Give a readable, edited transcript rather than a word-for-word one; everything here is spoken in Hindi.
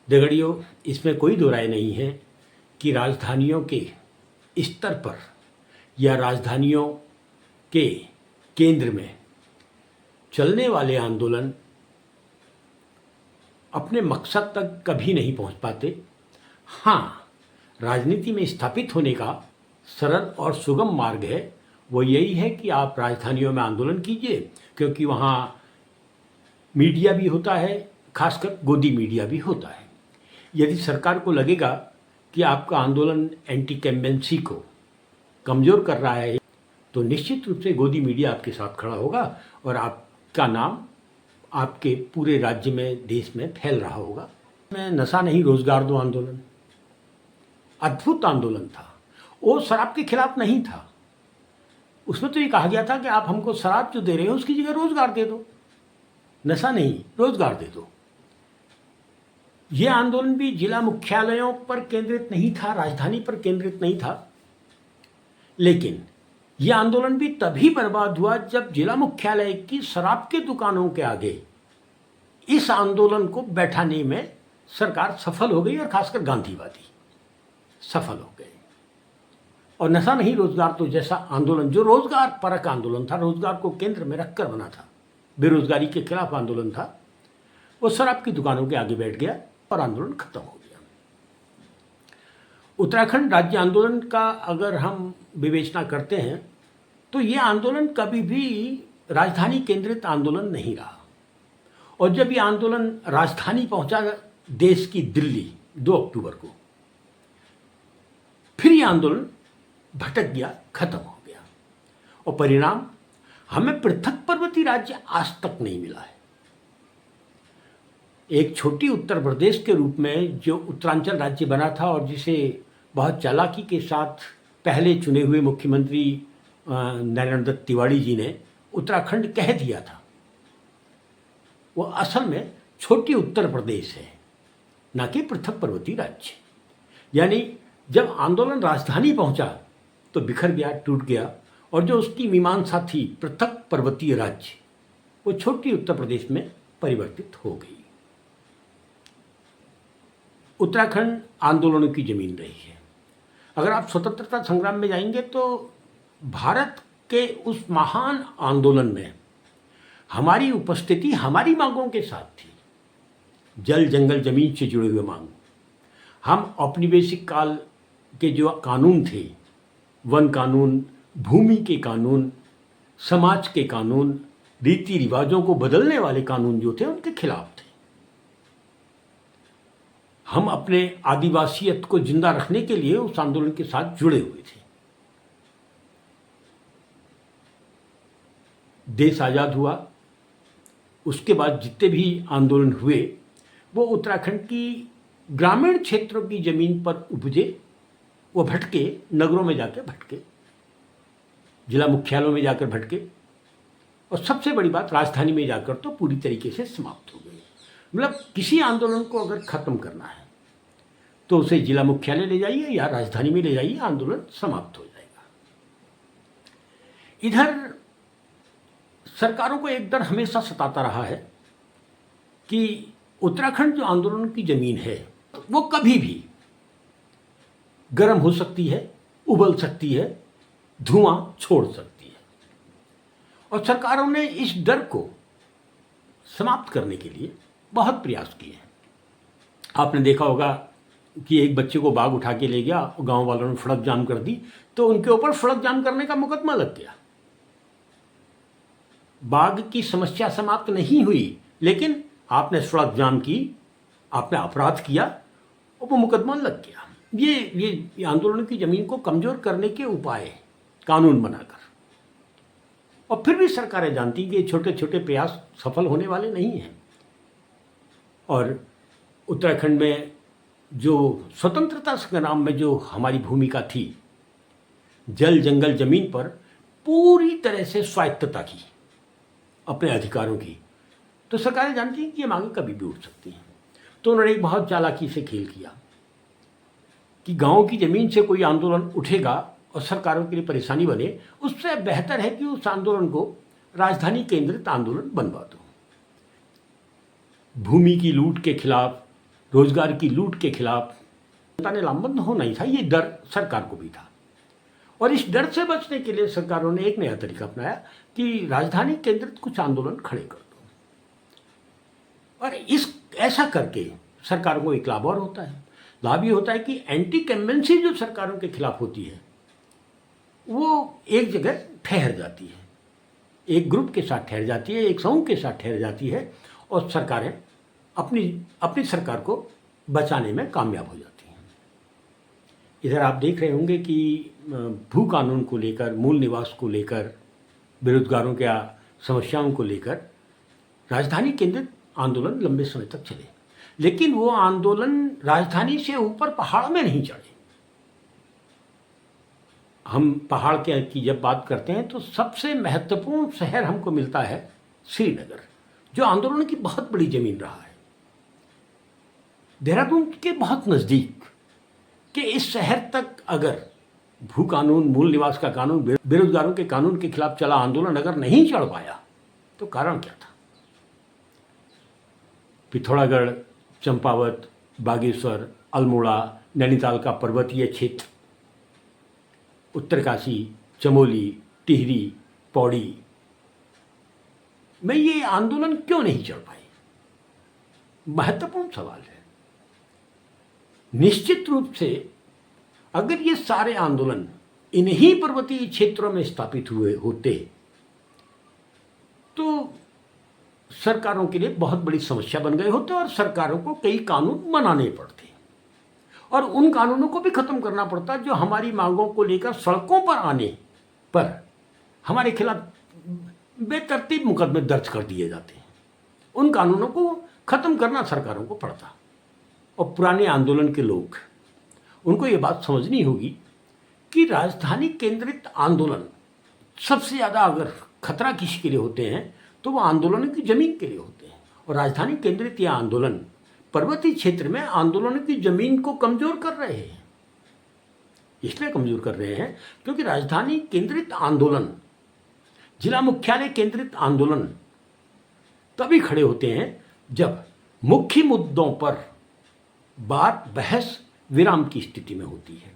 दगड़ियों, इसमें कोई दो राय नहीं है कि राजधानियों के स्तर पर या राजधानियों के केंद्र में चलने वाले आंदोलन अपने मकसद तक कभी नहीं पहुंच पाते। हाँ, राजनीति में स्थापित होने का सरल और सुगम मार्ग है वो यही है कि आप राजधानियों में आंदोलन कीजिए, क्योंकि वहाँ मीडिया भी होता है, खासकर गोदी मीडिया भी होता है। यदि सरकार को लगेगा कि आपका आंदोलन एंटी कैम्पेंसी को कमज़ोर कर रहा है तो निश्चित रूप से गोदी मीडिया आपके साथ खड़ा होगा और आपका नाम आपके पूरे राज्य में, देश में फैल रहा होगा। मैं नशा नहीं रोजगार दो आंदोलन अद्भुत आंदोलन था। वो शराब के खिलाफ नहीं था। उसमें तो ये कहा गया था कि आप हमको शराब जो दे रहे हो उसकी जगह रोजगार दे दो, नशा नहीं रोजगार दे दो। ये आंदोलन भी जिला मुख्यालयों पर केंद्रित नहीं था, राजधानी पर केंद्रित नहीं था, लेकिन यह आंदोलन भी तभी बर्बाद हुआ जब जिला मुख्यालय की शराब के दुकानों के आगे इस आंदोलन को बैठाने में सरकार सफल हो गई और खासकर गांधीवादी सफल हो गए। और नशा नहीं रोजगार तो जैसा आंदोलन जो रोजगार परक आंदोलन था, रोजगार को केंद्र में रखकर बना था, बेरोजगारी के खिलाफ आंदोलन था, वो शराब की दुकानों के आगे बैठ गया और आंदोलन खत्म हो गया। उत्तराखंड राज्य आंदोलन का अगर हम विवेचना करते हैं तो ये आंदोलन कभी भी राजधानी केंद्रित आंदोलन नहीं रहा। और जब ये आंदोलन राजधानी पहुंचा देश की दिल्ली 2 अक्टूबर को, फिर ये आंदोलन भटक गया, खत्म हो गया और परिणाम हमें पृथक पर्वतीय राज्य आज तक नहीं मिला है। एक छोटी उत्तर प्रदेश के रूप में जो उत्तरांचल राज्य बना था और जिसे बहुत चालाकी के साथ पहले चुने हुए मुख्यमंत्री नरेंद्र दत्त तिवारी जी ने उत्तराखंड कह दिया था, वो असल में छोटी उत्तर प्रदेश है, न कि पृथक पर्वतीय राज्य। यानी जब आंदोलन राजधानी पहुंचा तो बिखर गया, टूट गया और जो उसकी मीमांसा थी पृथक पर्वतीय राज्य, वो छोटी उत्तर प्रदेश में परिवर्तित हो गई। उत्तराखंड आंदोलनों की जमीन रही है। अगर आप स्वतंत्रता संग्राम में जाएंगे तो भारत के उस महान आंदोलन में हमारी उपस्थिति हमारी मांगों के साथ थी। जल जंगल जमीन से जुड़े हुए मांग, हम औपनिवेशिक काल के जो कानून थे, वन कानून, भूमि के कानून, समाज के कानून, रीति रिवाजों को बदलने वाले कानून जो थे उनके खिलाफ थे। हम अपने आदिवासियत को जिंदा रखने के लिए उस आंदोलन के साथ जुड़े हुए थे। देश आज़ाद हुआ, उसके बाद जितने भी आंदोलन हुए वो उत्तराखंड की ग्रामीण क्षेत्रों की ज़मीन पर उपजे, वो भटके, नगरों में जाकर भटके, जिला मुख्यालयों में जाकर भटके और सबसे बड़ी बात राजधानी में जाकर तो पूरी तरीके से समाप्त हो गई। मतलब किसी आंदोलन को अगर ख़त्म करना है तो उसे जिला मुख्यालय ले जाइए या राजधानी में ले जाइए, आंदोलन समाप्त हो जाएगा। इधर सरकारों को एक डर हमेशा सताता रहा है कि उत्तराखंड जो आंदोलन की ज़मीन है वो कभी भी गर्म हो सकती है, उबल सकती है, धुआं छोड़ सकती है। और सरकारों ने इस डर को समाप्त करने के लिए बहुत प्रयास किए हैं। आपने देखा होगा कि एक बच्चे को बाघ उठा के ले गया, गांव वालों ने सड़क जाम कर दी तो उनके ऊपर सड़क जाम करने का मुकदमा लग गया। बाघ की समस्या समाप्त नहीं हुई, लेकिन आपने सड़क जाम की, आपने अपराध किया और वो मुकदमा लग गया। ये आंदोलन की ज़मीन को कमज़ोर करने के उपाय हैं, कानून बनाकर। और फिर भी सरकारें जानती कि छोटे छोटे प्रयास सफल होने वाले नहीं हैं। और उत्तराखंड में जो स्वतंत्रता संग्राम में जो हमारी भूमिका थी, जल जंगल ज़मीन पर पूरी तरह से स्वायत्तता की, अपने अधिकारों की, तो सरकारें जानती हैं कि ये मांगें कभी भी उठ सकती हैं। तो उन्होंने एक बहुत चालाकी से खेल किया कि गांव की ज़मीन से कोई आंदोलन उठेगा और सरकारों के लिए परेशानी बने, उससे बेहतर है कि उस आंदोलन को राजधानी केंद्रित आंदोलन बनवा दो। भूमि की लूट के खिलाफ रोजगार की लूट के खिलाफ जनता ने लामबंद होना ही था, ये डर सरकार को भी था। और इस डर से बचने के लिए सरकारों ने एक नया तरीका अपनाया कि राजधानी केंद्रित कुछ आंदोलन खड़े कर दो। और ऐसा करके सरकारों को एक लाभ और होता है। लाभ ये होता है कि एंटी कैम्बेंसी जो सरकारों के खिलाफ होती है वो एक जगह ठहर जाती है, एक ग्रुप के साथ ठहर जाती है, एक समूह के साथ ठहर जाती है, और सरकारें अपनी सरकार को बचाने में कामयाब हो जाती हैं। इधर आप देख रहे होंगे कि भू कानून को लेकर, मूल निवास को लेकर, बेरोजगारों के समस्याओं को लेकर राजधानी केंद्रित आंदोलन लंबे समय तक चले, लेकिन वो आंदोलन राजधानी से ऊपर पहाड़ में नहीं चढ़े। हम पहाड़ की जब बात करते हैं तो सबसे महत्वपूर्ण शहर हमको मिलता है श्रीनगर, जो आंदोलन की बहुत बड़ी जमीन रहा है। देहरादून के बहुत नज़दीक कि इस शहर तक अगर भू कानून, मूल निवास का कानून, बेरोजगारों के कानून के खिलाफ चला आंदोलन अगर नहीं चढ़ पाया तो कारण क्या था? पिथौरागढ़, चंपावत, बागेश्वर, अल्मोड़ा, नैनीताल का पर्वतीय क्षेत्र, उत्तरकाशी, चमोली, टिहरी, पौड़ी में ये आंदोलन क्यों नहीं चढ़ पाए? महत्वपूर्ण सवाल है। निश्चित रूप से अगर ये सारे आंदोलन इन्हीं पर्वतीय क्षेत्रों में स्थापित हुए होते तो सरकारों के लिए बहुत बड़ी समस्या बन गए होते और सरकारों को कई कानून बनाने पड़ते और उन कानूनों को भी खत्म करना पड़ता जो हमारी मांगों को लेकर सड़कों पर आने पर हमारे खिलाफ बेतरतीब मुकदमे दर्ज कर दिए जाते हैं। उन कानूनों को खत्म करना सरकारों को पड़ता। और पुराने आंदोलन के लोग, उनको ये बात समझनी होगी कि राजधानी केंद्रित आंदोलन सबसे ज़्यादा अगर खतरा किसी के लिए होते हैं तो वो आंदोलन की ज़मीन के लिए होते हैं। और राजधानी केंद्रित यह आंदोलन पर्वतीय क्षेत्र में आंदोलन की ज़मीन को कमज़ोर कर रहे हैं। इसलिए कमज़ोर कर रहे हैं क्योंकि राजधानी केंद्रित आंदोलन, जिला मुख्यालय केंद्रित आंदोलन तभी खड़े होते हैं जब मुख्य मुद्दों पर बात, बहस विराम की स्थिति में होती है।